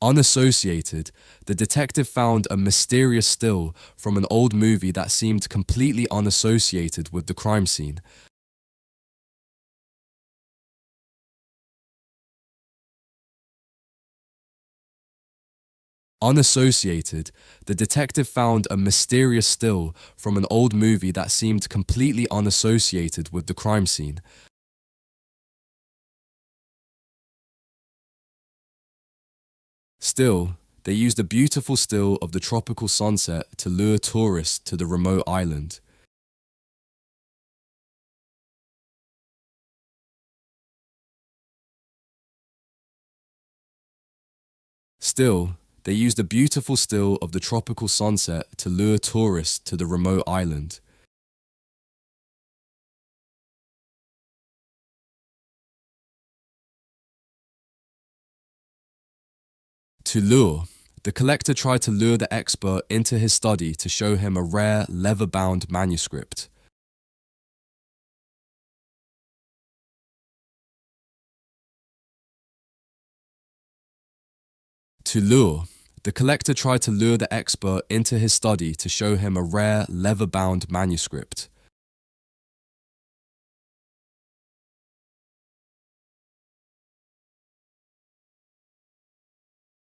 Unassociated, the detective found a mysterious still from an old movie that seemed completely unassociated with the crime scene. Unassociated, the detective found a mysterious still from an old movie that seemed completely unassociated with the crime scene. Still, they used a beautiful still of the tropical sunset to lure tourists to the remote island. Still, they used a beautiful still of the tropical sunset to lure tourists to the remote island. To lure, the collector tried to lure the expert into his study to show him a rare, leather-bound manuscript. To lure, the collector tried to lure the expert into his study to show him a rare, leather-bound manuscript.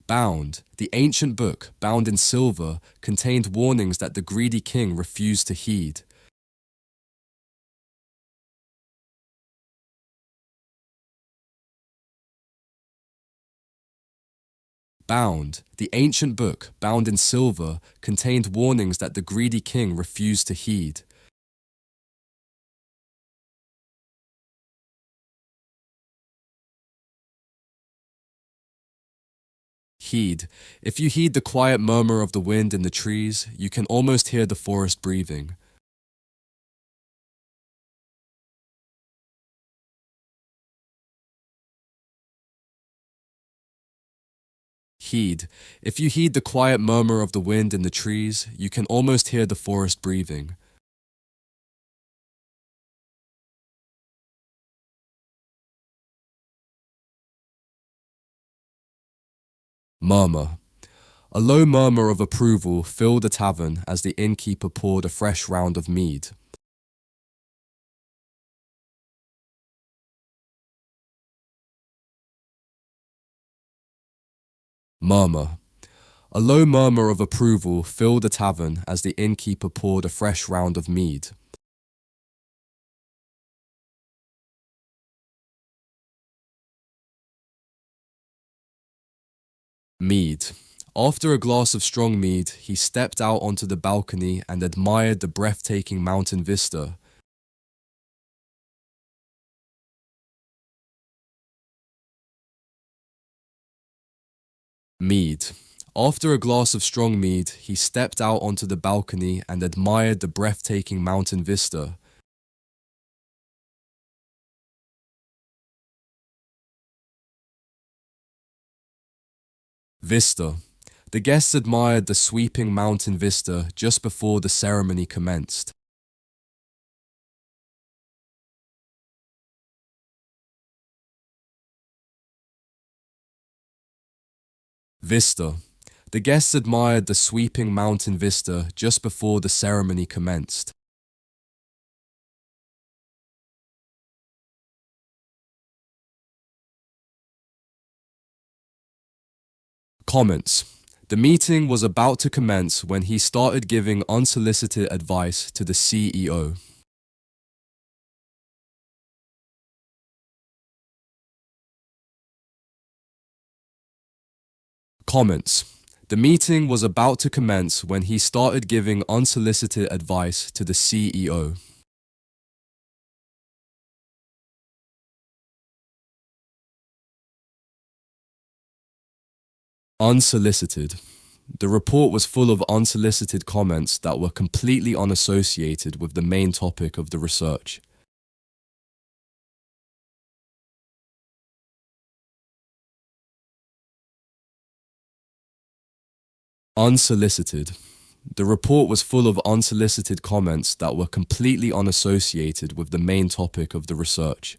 Bound, the ancient book, bound in silver, contained warnings that the greedy king refused to heed. Bound, the ancient book, bound in silver, contained warnings that the greedy king refused to heed. Heed. If you heed the quiet murmur of the wind in the trees, you can almost hear the forest breathing. Heed. If you heed the quiet murmur of the wind in the trees, you can almost hear the forest breathing. Murmur. A low murmur of approval filled the tavern as the innkeeper poured a fresh round of mead. Murmur. A low murmur of approval filled the tavern as the innkeeper poured a fresh round of mead. Mead. After a glass of strong mead, he stepped out onto the balcony and admired the breathtaking mountain vista. Mead. After a glass of strong mead, he stepped out onto the balcony and admired the breathtaking mountain vista. Vista. The guests admired the sweeping mountain vista just before the ceremony commenced. Vista. The guests admired the sweeping mountain vista just before the ceremony commenced. Comments. The meeting was about to commence when he started giving unsolicited advice to the CEO. Comments. The meeting was about to commence when he started giving unsolicited advice to the CEO. Unsolicited. The report was full of unsolicited comments that were completely unassociated with the main topic of the research. Unsolicited. The report was full of unsolicited comments that were completely unassociated with the main topic of the research.